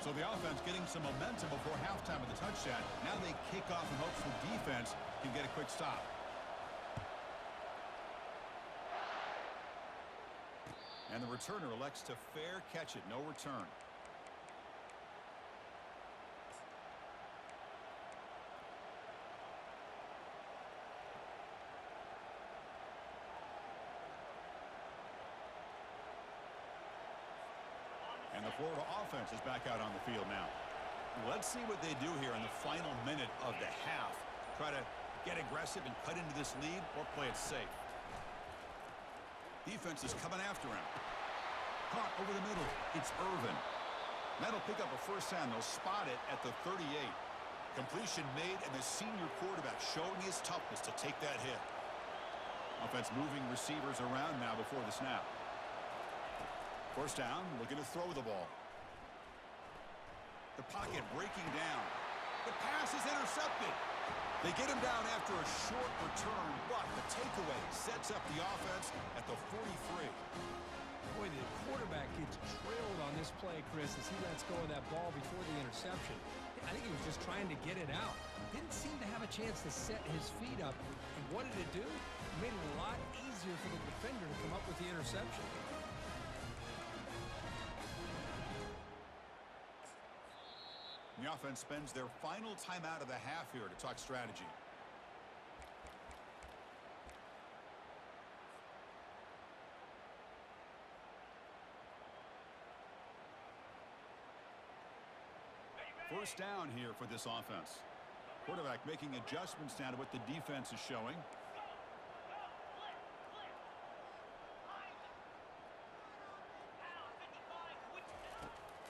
So the offense getting some momentum before halftime with the touchdown. Now they kick off in hopes the defense can get a quick stop. And the returner elects to fair catch it. No return. And the Florida offense is back out on the field now. Let's see what they do here in the final minute of the half. Try to get aggressive and cut into this lead or play it safe. Defense is coming after him. Caught over the middle. It's Irvin. That'll pick up a first down. They'll spot it at the 38. Completion made, and the senior quarterback showing his toughness to take that hit. Offense moving receivers around now before the snap. First down, looking to throw the ball. The pocket breaking down. The pass is intercepted. They get him down after a short return, but the takeaway sets up the offense at the 43. Boy, the quarterback gets trailed on this play, Chris, as he lets go of that ball before the interception. I think he was just trying to get it out. Didn't seem to have a chance to set his feet up. And what did it do? It made it a lot easier for the defender to come up with the interception. The offense spends their final timeout of the half here to talk strategy. First down here for this offense. Quarterback making adjustments now to what the defense is showing.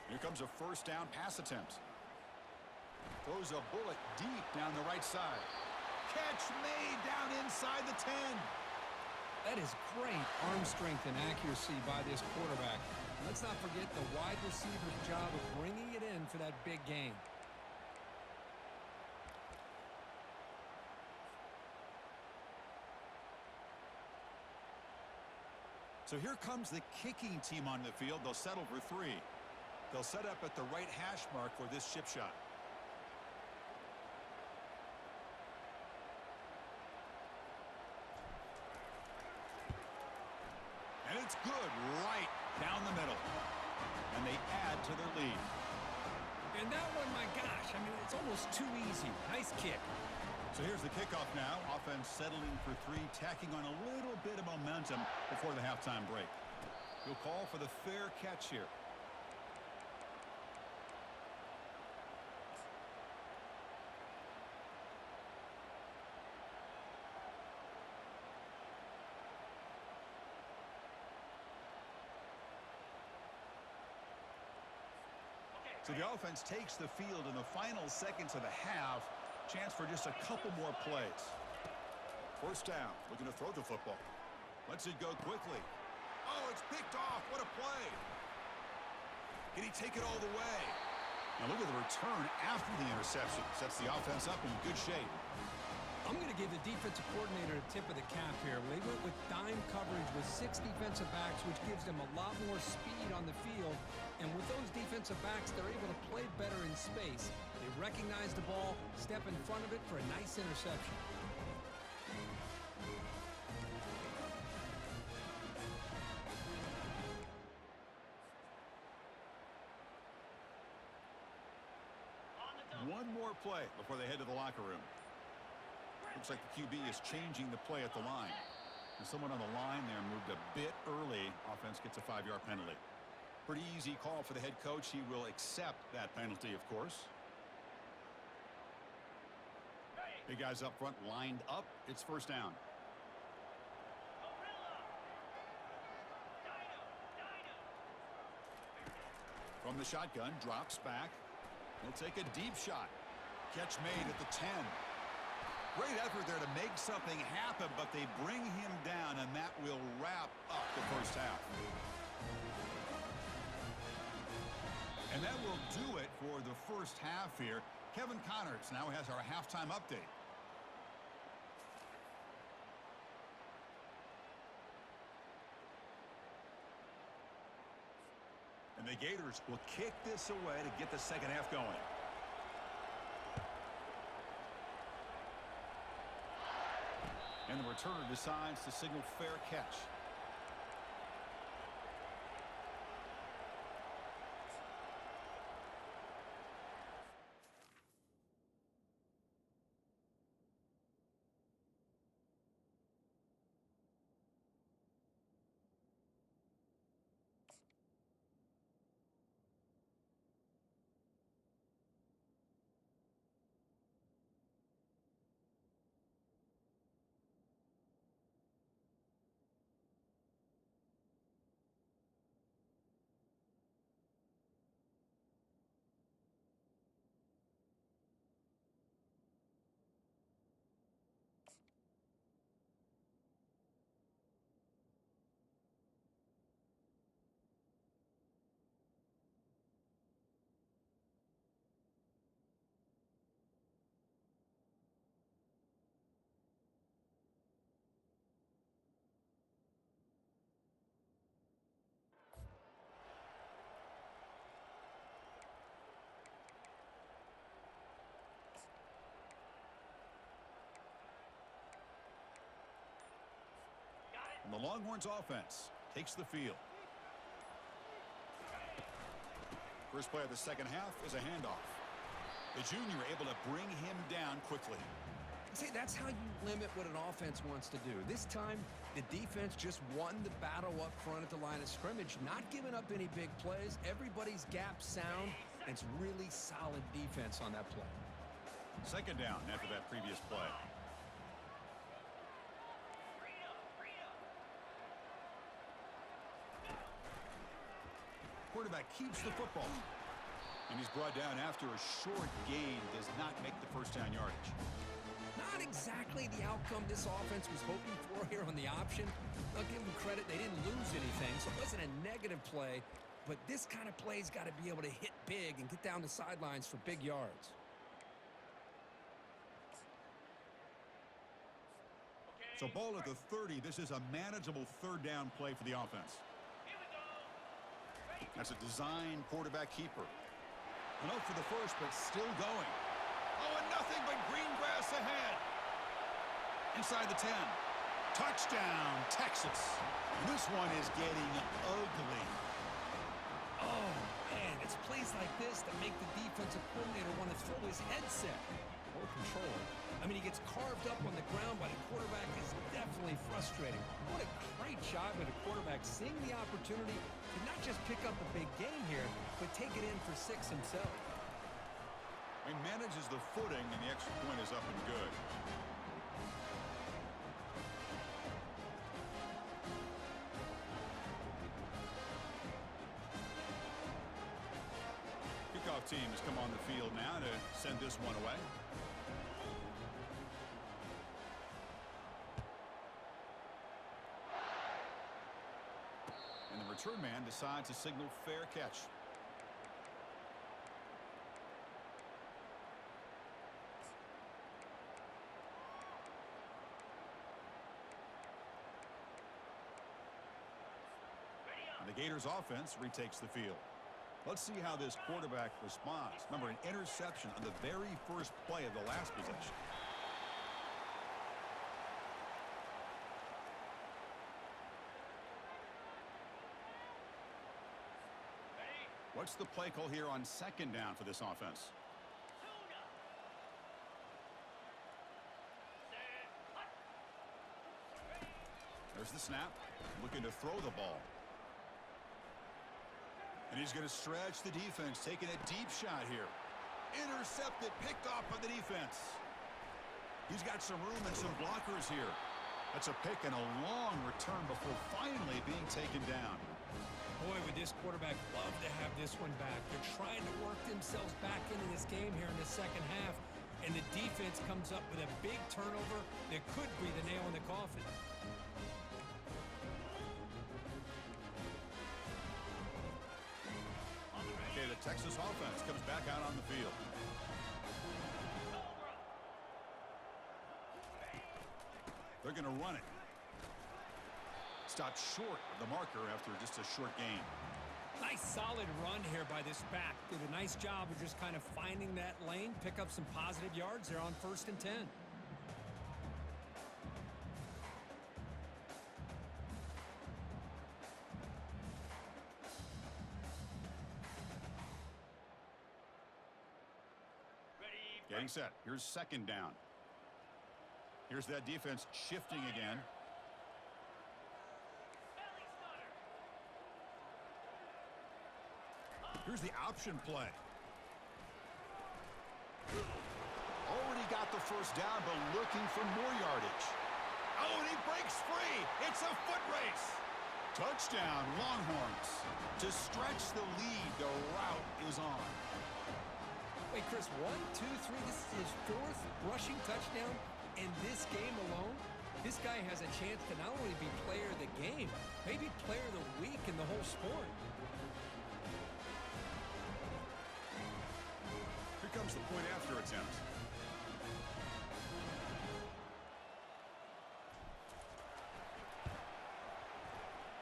Here comes a first down pass attempt. Throws a bullet deep down the right side. Catch made down inside the 10. That is great arm strength and accuracy by this quarterback. Let's not forget the wide receiver's job of bringing it in for that big gain. So here comes the kicking team on the field. They'll settle for 3. They'll set up at the right hash mark for this chip shot. And it's good right down the middle. And they add to their lead. And that one, my gosh, I mean, it's almost too easy. Nice kick. So here's the kickoff now. Offense settling for 3, tacking on a little bit of momentum before the halftime break. He'll call for the fair catch here. So the offense takes the field in the final seconds of the half. Chance for just a couple more plays. First down, looking to throw the football. Lets it go quickly. Oh, it's picked off. What a play. Can he take it all the way? Now look at the return after the interception. Sets the offense up in good shape. I'm going to give the defensive coordinator a tip of the cap here. They went with dime coverage with 6 defensive backs, which gives them a lot more speed on the field. And with those defensive backs, they're able to play better in space. They recognize the ball, step in front of it for a nice interception. One more play before they head to the locker room. Looks like the QB is changing the play at the line. And someone on the line there moved a bit early. Offense gets a 5-yard penalty. Pretty easy call for the head coach. He will accept that penalty, of course. Big guys up front lined up. It's first down. From the shotgun, drops back. He'll take a deep shot. Catch made at the 10. Great effort there to make something happen, but they bring him down, and that will wrap up the first half. And that will do it for the first half here. Kevin Connors now has our halftime update. And they The Gators will kick this away to get the second half going. And the returner decides to signal fair catch. And the Longhorns offense takes the field. First play of the second half is a handoff. The junior able to bring him down quickly. See, that's how you limit what an offense wants to do. This time, the defense just won the battle up front at the line of scrimmage, not giving up any big plays. Everybody's gap sound, and it's really solid defense on that play. Second down after that previous play. Quarterback keeps the football. And he's brought down after a short gain. Does not make the first down yardage. Not exactly the outcome this offense was hoping for here on the option. I'll give them credit. They didn't lose anything, so it wasn't a negative play. But this kind of play's got to be able to hit big and get down the sidelines for big yards. So ball at the 30. This is a manageable third down play for the offense. That's a design quarterback keeper. Enough for the first, but still going. Oh, and nothing but green grass ahead. Inside the 10. Touchdown, Texas. And this one is getting ugly. Oh, man, it's plays like this that make the defensive coordinator want to throw his headset. Or control. I mean, he gets carved up on the ground by the quarterback. Is definitely frustrating. What a great job by the quarterback, seeing the opportunity to not just pick up a big game here, but take it in for 6 himself. He manages the footing, and the extra point is up and good. Kickoff team has come on the field now to send this one away. And the return man decides to signal fair catch. And the Gators offense retakes the field. Let's see how this quarterback responds. Remember, an interception on the very first play of the last possession. What's the play call here on second down for this offense? There's the snap. Looking to throw the ball. And he's going to stretch the defense, taking a deep shot here. Intercepted, picked off by the defense. He's got some room and some blockers here. That's a pick and a long return before finally being taken down. Boy, would this quarterback love to have this one back. They're trying to work themselves back into this game here in the second half. And the defense comes up with a big turnover that could be the nail in the coffin. Okay, the Texas offense comes back out on the field. They're going to run it. Stopped short of the marker after just a short gain. Nice solid run here by this back. Did a nice job of just kind of finding that lane, pick up some positive yards there on 1st and 10. Getting set. Here's 2nd down. Here's that defense shifting again. Here's the option play. Already got the 1st down, but looking for more yardage. Oh, and he breaks free. It's a foot race. Touchdown, Longhorns. To stretch the lead, the route is on. Wait, Chris, 1, 2, 3, this is his 4th rushing touchdown in this game alone. This guy has a chance to not only be player of the game, maybe player of the week in the whole sport. Here comes the point after attempt.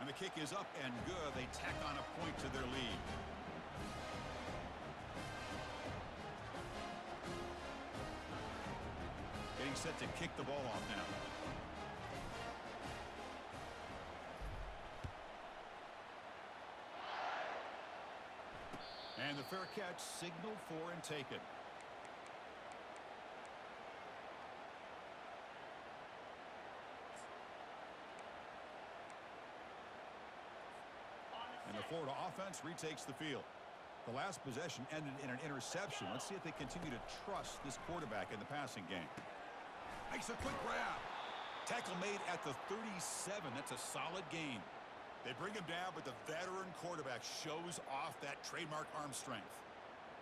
And the kick is up and good. They tack on a point to their lead. Getting set to kick the ball off now. And the fair catch signaled for and taken. And the Florida offense retakes the field. The last possession ended in an interception. Let's see if they continue to trust this quarterback in the passing game. Makes a quick grab. Tackle made at the 37. That's a solid gain. They bring him down, but the veteran quarterback shows off that trademark arm strength.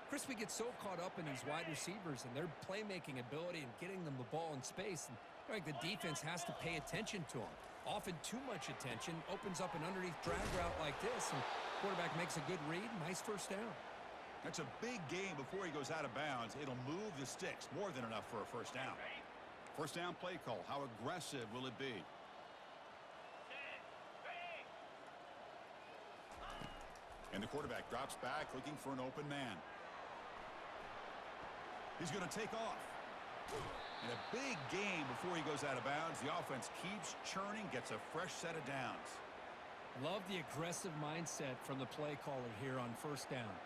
Chris, we get so caught up in these wide receivers and their playmaking ability and getting them the ball in space. And like the defense has to pay attention to them. Often too much attention opens up an underneath drag route like this, and quarterback makes a good read. Nice 1st down. That's a big gain before he goes out of bounds. It'll move the sticks more than enough for a 1st down. 1st down play call. How aggressive will it be? And the quarterback drops back looking for an open man. He's going to take off. And a big gain before he goes out of bounds. The offense keeps churning, gets a fresh set of downs. Love the aggressive mindset from the play caller here on 1st down.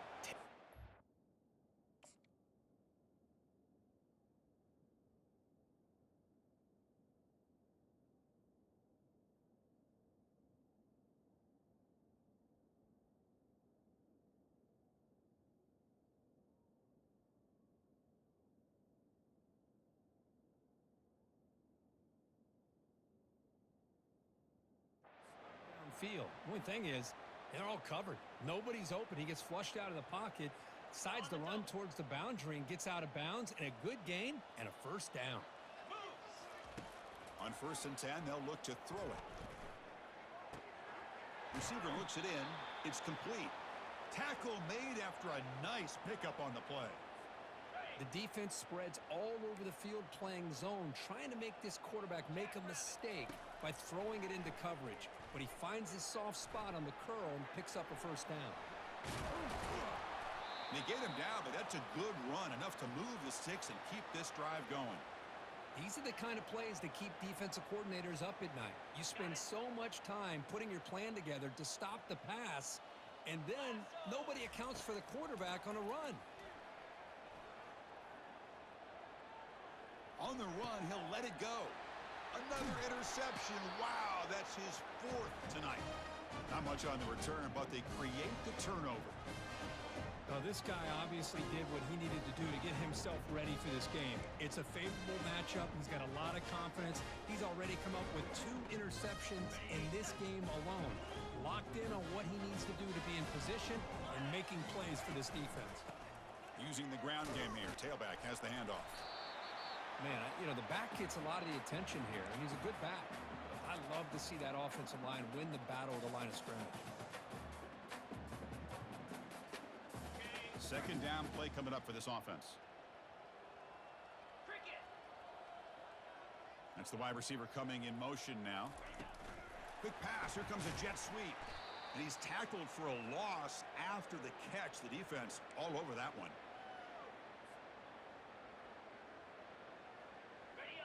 Field. The only thing is, they're all covered. Nobody's open. He gets flushed out of the pocket, decides to run towards the boundary and gets out of bounds, and a good gain and a 1st down. On 1st and 10, they'll look to throw it. Receiver looks it in. It's complete. Tackle made after a nice pickup on the play. The defense spreads all over the field playing zone, trying to make this quarterback make a mistake by throwing it into coverage. But he finds his soft spot on the curl and picks up a 1st down. They get him down, but that's a good run, enough to move the sticks and keep this drive going. These are the kind of plays that keep defensive coordinators up at night. You spend so much time putting your plan together to stop the pass, and then nobody accounts for the quarterback on a run. On the run, he'll let it go. Another interception. Wow, that's his 4th tonight. Not much on the return, but they create the turnover. Well, this guy obviously did what he needed to do to get himself ready for this game. It's a favorable matchup. He's got a lot of confidence. He's already come up with 2 interceptions in this game alone. Locked in on what he needs to do to be in position and making plays for this defense. Using the ground game here. Tailback has the handoff. Man, the back gets a lot of the attention here, and he's a good back. I love to see that offensive line win the battle of the line of scrimmage. 2nd down play coming up for this offense. That's the wide receiver coming in motion now. Quick pass. Here comes a jet sweep. And he's tackled for a loss after the catch. The defense all over that one.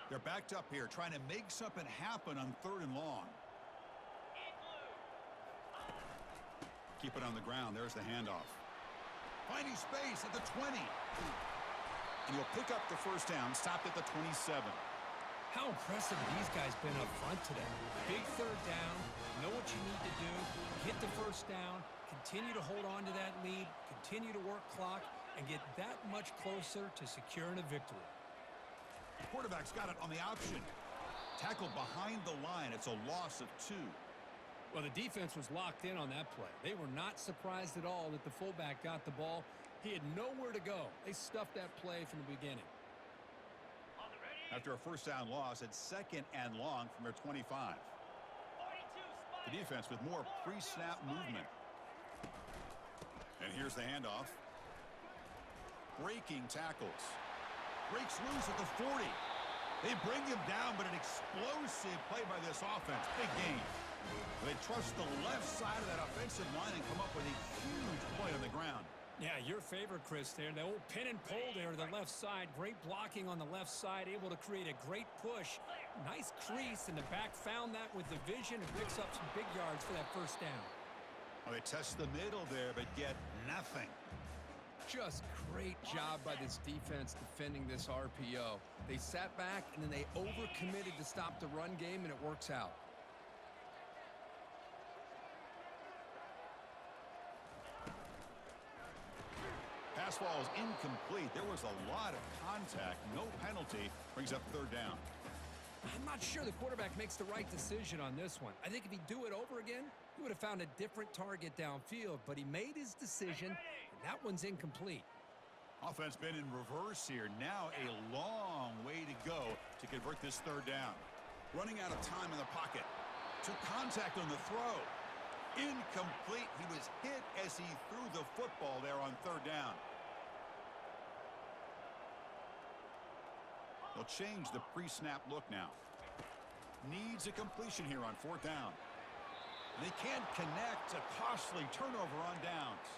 They're backed up here, trying to make something happen on 3rd and long. Keep it on the ground. There's the handoff. Finding space at the 20. And he'll pick up the first down, stopped at the 27. How impressive have these guys been up front today? Big 3rd down, know what you need to do, get the first down, continue to hold on to that lead, continue to work clock, and get that much closer to securing a victory. The quarterback's got it on the option. Tackled behind the line. It's a loss of 2. Well, the defense was locked in on that play. They were not surprised at all that the fullback got the ball. He had nowhere to go. They stuffed that play from the beginning. After a first down loss, it's 2nd and long from their 25. The defense with more pre-snap movement. And here's the handoff. Breaking tackles. Breaks loose at the 40. They bring him down, but an explosive play by this offense. Big game. They trust the left side of that offensive line and come up with a huge play on the ground. Yeah, your favorite, Chris, there. The old pin and pull there to the left side. Great blocking on the left side, able to create a great push. Nice crease, and the back found that with the vision and picks up some big yards for that first down. Well, they test the middle there, but get nothing. Just great job by this defense defending this RPO. They sat back, and then they overcommitted to stop the run game, and it works out. Pass ball is incomplete. There was a lot of contact. No penalty. Brings up 3rd down. I'm not sure the quarterback makes the right decision on this one. I think if he'd do it over again, he would have found a different target downfield, but he made his decision, and that one's incomplete. Offense been in reverse here. Now a long way to go to convert this 3rd down. Running out of time in the pocket. Took contact on the throw. Incomplete. He was hit as he threw the football there on 3rd down. They'll change the pre-snap look now. Needs a completion here on 4th down. They can't connect. A costly turnover on downs.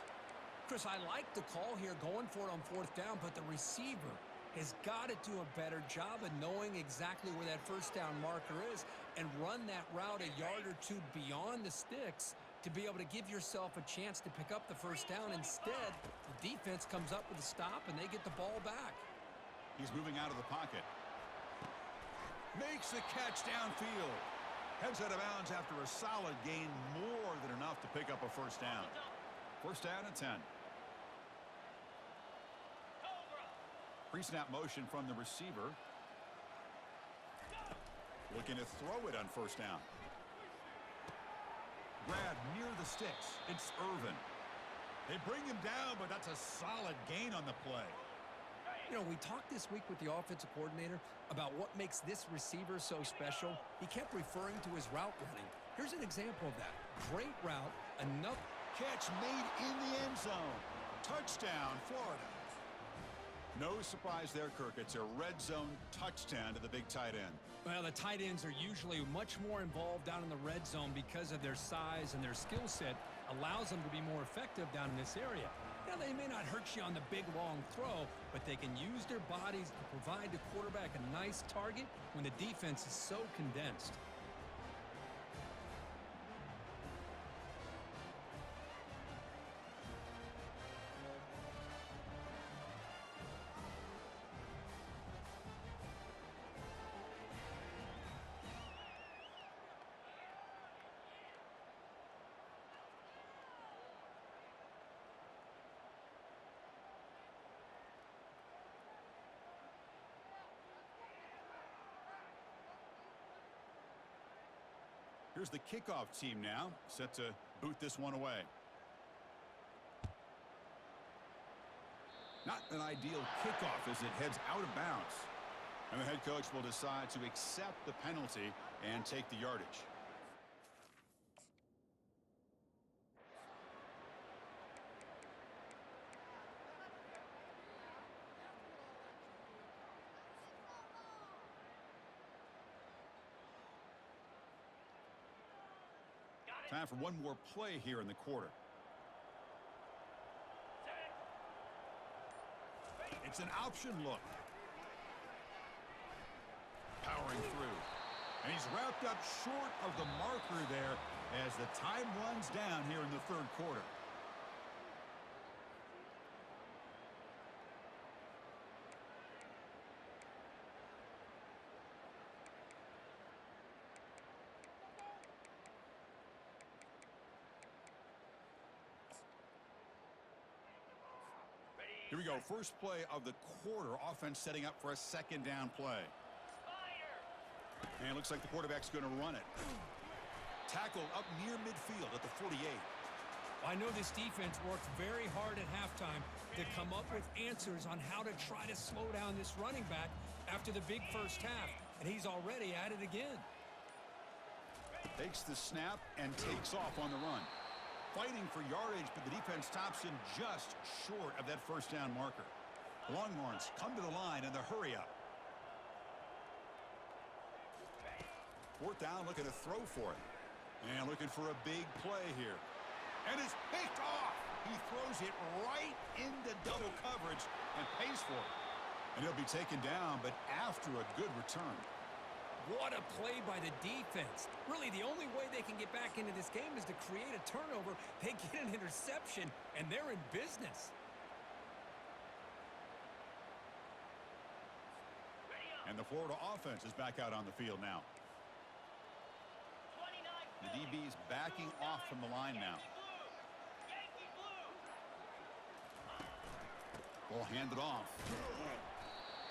Chris, I like the call here going for it on 4th down, but the receiver has got to do a better job of knowing exactly where that first down marker is and run that route a yard or 2 beyond the sticks to be able to give yourself a chance to pick up the first down. Instead, the defense comes up with a stop, and they get the ball back. He's moving out of the pocket. Makes the catch downfield. Heads out of bounds after a solid gain, more than enough to pick up a first down. First down and 10. Pre-snap motion from the receiver. Looking to throw it on first down. Grab near the sticks. It's Irvin. They bring him down, but that's a solid gain on the play. You know, we talked this week with the offensive coordinator about what makes this receiver so special. He kept referring to his route running. Here's an example of that. Great route, enough Catch made in the end zone. Touchdown, Florida. No surprise there, Kirk. It's a red zone touchdown to the big tight end. Well, the tight ends are usually much more involved down in the red zone because of their size and their skill set allows them to be more effective down in this area. Now, they may not hurt you on the big, long throw, but they can use their bodies to provide the quarterback a nice target when the defense is so condensed. Here's the kickoff team now, set to boot this one away. Not an ideal kickoff as it heads out of bounds. And the head coach will decide to accept the penalty and take the yardage. Time for one more play here in the quarter. It's an option look. Powering through. And he's wrapped up short of the marker there as the time runs down here in the third quarter. Here we go. First play of the quarter. Offense setting up for a second down play. And it looks like the quarterback's going to run it. Tackle up near midfield at the 48. I know this defense worked very hard at halftime to come up with answers on how to try to slow down this running back after the big first half. And he's already at it again. Takes the snap and takes off on the run. Fighting for yardage, but the defense stops him just short of that first down marker. The Longhorns come to the line in the hurry up. Fourth down, looking to throw for it. And looking for a big play here. And it's picked off. He throws it right into double coverage and pays for it. And he'll be taken down, but after a good return. What a play by the defense. Really, the only way they can get back into this game is to create a turnover. They get an interception, and they're in business. And the Florida offense is back out on the field now. The DB's backing off from the line now. Ball handed off.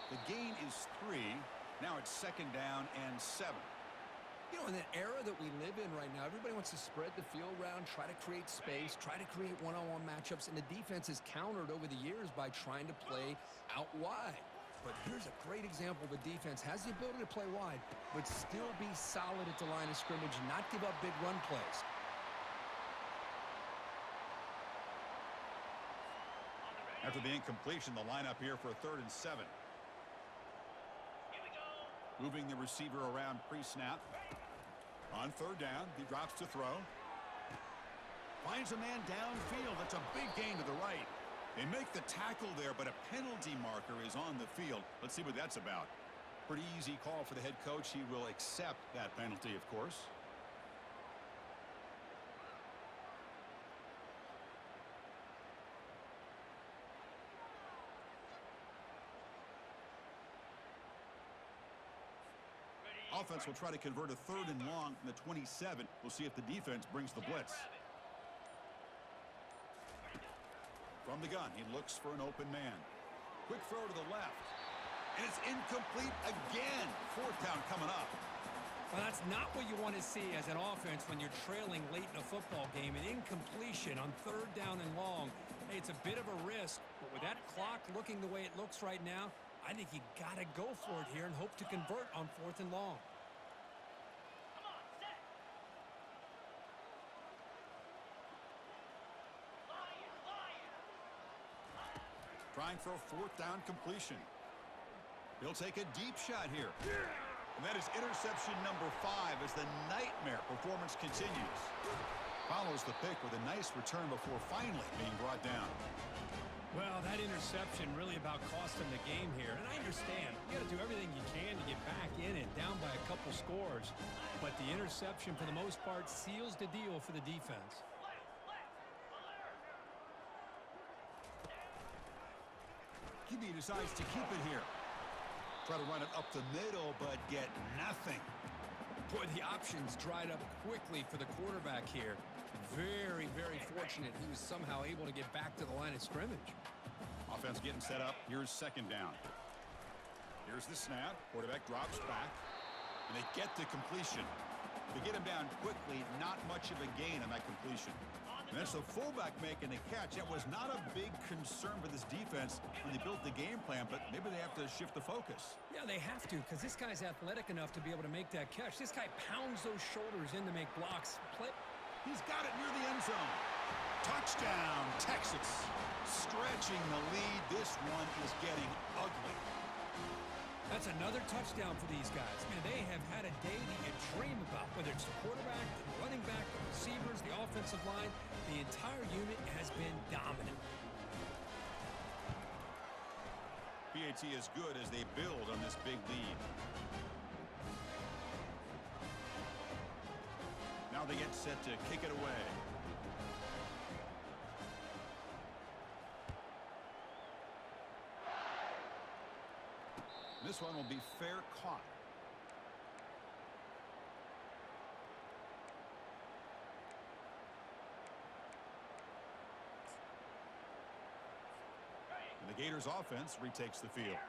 The gain is 3. Now it's second down and 7. You know, in the era that we live in right now, everybody wants to spread the field around, try to create space, try to create one-on-one matchups, and the defense has countered over the years by trying to play out wide. But here's a great example of a defense has the ability to play wide, but still be solid at the line of scrimmage and not give up big run plays. After the incompletion, the lineup here for a 3rd and 7. Moving the receiver around pre-snap. On 3rd down, he drops to throw. Finds a man downfield. That's a big gain to the right. They make the tackle there, but a penalty marker is on the field. Let's see what that's about. Pretty easy call for the head coach. He will accept that penalty, of course. Offense will try to convert a 3rd and long from the 27. We'll see if the defense brings the blitz. From the gun, he looks for an open man. Quick throw to the left. And it's incomplete again. 4th down coming up. Well, that's not what you want to see as an offense when you're trailing late in a football game. An incompletion on 3rd down and long. Hey, it's a bit of a risk, but with that clock looking the way it looks right now, I think you got to go for it here and hope to convert on 4th and long. Trying for a 4th down completion. He'll take a deep shot here. And that is interception number 5 as the nightmare performance continues. Follows the pick with a nice return before finally being brought down. Well, that interception really about cost him the game here. And I understand. You got to do everything you can to get back in it, down by a couple scores. But the interception, for the most part, seals the deal for the defense. QB decides to keep it here. Try to run it up the middle, but get nothing. Boy, the options dried up quickly for the quarterback here. Very, very fortunate he was somehow able to get back to the line of scrimmage. Offense getting set up. Here's 2nd down. Here's the snap. Quarterback drops back. And they get the completion. They get him down quickly. Not much of a gain on that completion. And that's the fullback making the catch. That was not a big concern for this defense when they built the game plan, but maybe they have to shift the focus. Yeah, they have to, because this guy's athletic enough to be able to make that catch. This guy pounds those shoulders in to make blocks. He's got it near the end zone. Touchdown, Texas. Stretching the lead. This one is getting ugly. That's another touchdown for these guys. Man, they have had a day that you dream about, whether it's the quarterback, the running back, the receivers, the offensive line. The entire unit has been dominant. PAT is good as they build on this big lead. Now they get set to kick it away. This one will be fair caught. And the Gators offense retakes the field.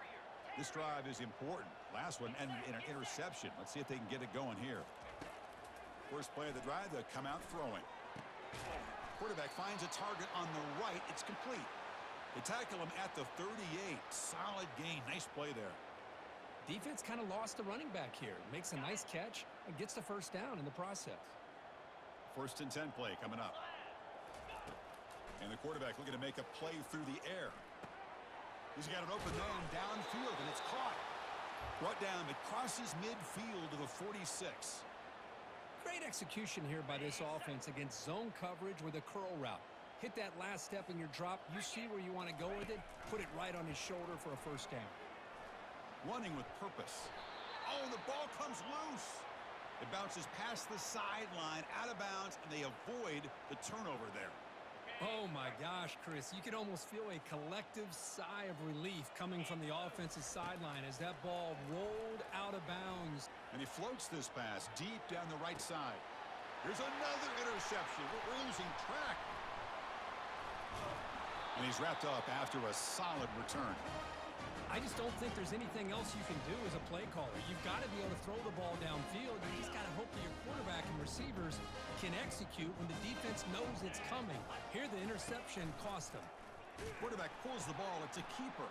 This drive is important. Last one and an interception. Let's see if they can get it going here. First play of the drive, they come out throwing. Quarterback finds a target on the right. It's complete. They tackle him at the 38. Solid gain. Nice play there. Defense kind of lost the running back here. Makes a nice catch and gets the first down in the process. First and 10 play coming up. And the quarterback looking to make a play through the air. He's got an open man downfield, and it's caught. Brought down, but crosses midfield to the 46. Great execution here by this offense against zone coverage with a curl route. Hit that last step in your drop. You see where you want to go with it. Put it right on his shoulder for a first down. Running with purpose. Oh, the ball comes loose. It bounces past the sideline, out of bounds, and they avoid the turnover there. Oh, my gosh, Chris. You can almost feel a collective sigh of relief coming from the offensive sideline as that ball rolled out of bounds. And he floats this pass deep down the right side. Here's another interception. We're losing track. And he's wrapped up after a solid return. I just don't think there's anything else you can do as a play caller. You've got to be able to throw the ball downfield. You just got to hope that your quarterback and receivers can execute when the defense knows it's coming. Here, the interception cost them. Quarterback pulls the ball. It's a keeper.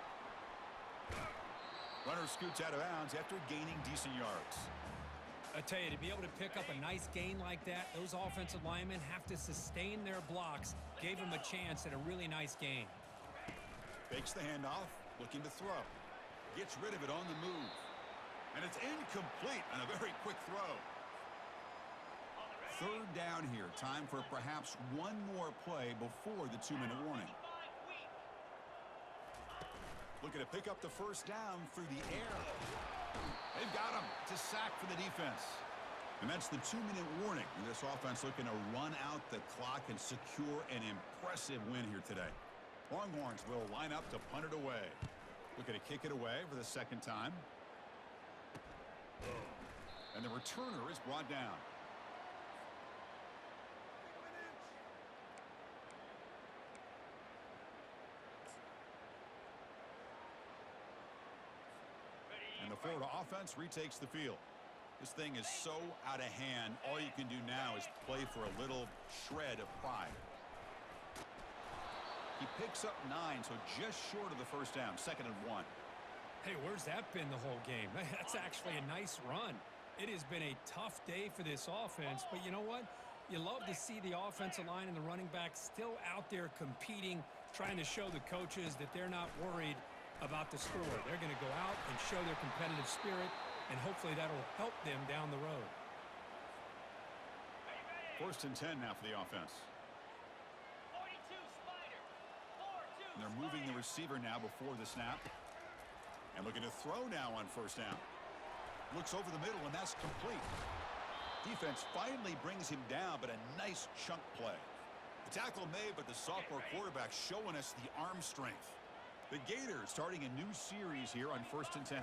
Runner scoots out of bounds after gaining decent yards. I tell you, to be able to pick up a nice gain like that, those offensive linemen have to sustain their blocks. Gave them a chance at a really nice gain. Fakes the handoff. Looking to throw. Gets rid of it on the move. And it's incomplete on a very quick throw. Third down here. Time for perhaps one more play before the 2-minute warning. Looking to pick up the first down through the air. They've got him. It's a sack for the defense. And that's the 2-minute warning. And this offense looking to run out the clock and secure an impressive win here today. Longhorns will line up to punt it away. Looking to kick it away for the second time. And the returner is brought down. And the Florida offense retakes the field. This thing is so out of hand. All you can do now is play for a little shred of pride. He picks up 9, so just short of the first down. 2nd and 1. Hey, where's that been the whole game? That's actually a nice run. It has been a tough day for this offense, but you know what? You love to see the offensive line and the running back still out there competing, trying to show the coaches that they're not worried about the score. They're going to go out and show their competitive spirit, and hopefully that'll help them down the road. 1st and 10 now for the offense. And they're moving the receiver now before the snap. And looking to throw now on first down. Looks over the middle, and that's complete. Defense finally brings him down, but a nice chunk play. The tackle made, but the sophomore quarterback showing us the arm strength. The Gators starting a new series here on 1st and 10.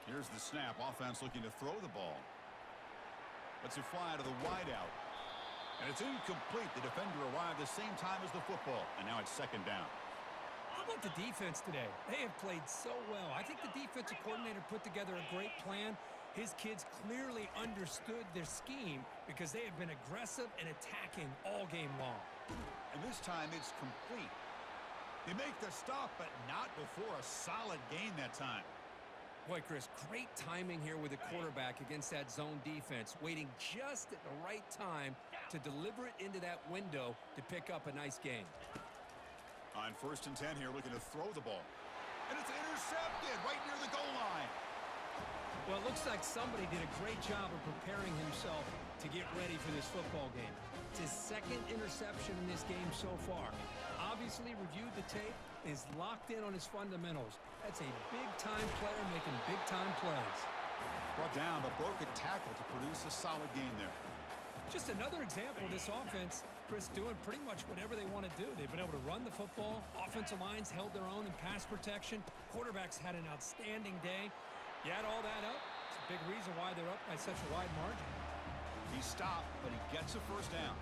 Here's the snap. Offense looking to throw the ball. Lets it fly to the wideout. And it's incomplete. The defender arrived the same time as the football. And now it's 2nd down. How about the defense today? They have played so well. I think the defensive coordinator put together a great plan. His kids clearly understood their scheme because they have been aggressive and attacking all game long. And this time it's complete. They make the stop, but not before a solid gain that time. Boy, Chris, great timing here with the quarterback against that zone defense, waiting just at the right time to deliver it into that window to pick up a nice gain. On 1st and 10 here, looking to throw the ball. And it's intercepted right near the goal line. Well, it looks like somebody did a great job of preparing himself to get ready for this football game. It's his second interception in this game so far. Obviously reviewed the tape, is locked in on his fundamentals. That's a big-time player making big-time plays. Brought down, but broke a tackle to produce a solid gain there. Just another example of this offense, Chris, doing pretty much whatever they want to do. They've been able to run the football. Offensive lines held their own in pass protection. Quarterbacks had an outstanding day. You add all that up, it's a big reason why they're up by such a wide margin. He stopped, but he gets a first down.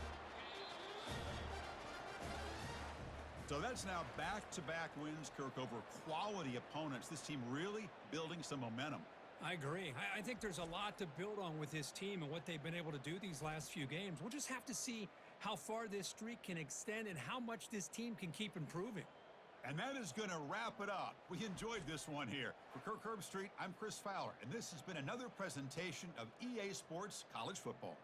So that's now back-to-back wins, Kirk, over quality opponents. This team really building some momentum. I agree. I think there's a lot to build on with this team and what they've been able to do these last few games. We'll just have to see how far this streak can extend and how much this team can keep improving. And that is going to wrap it up. We enjoyed this one here. For Kirk Herbstreit, I'm Chris Fowler, and this has been another presentation of EA Sports College Football.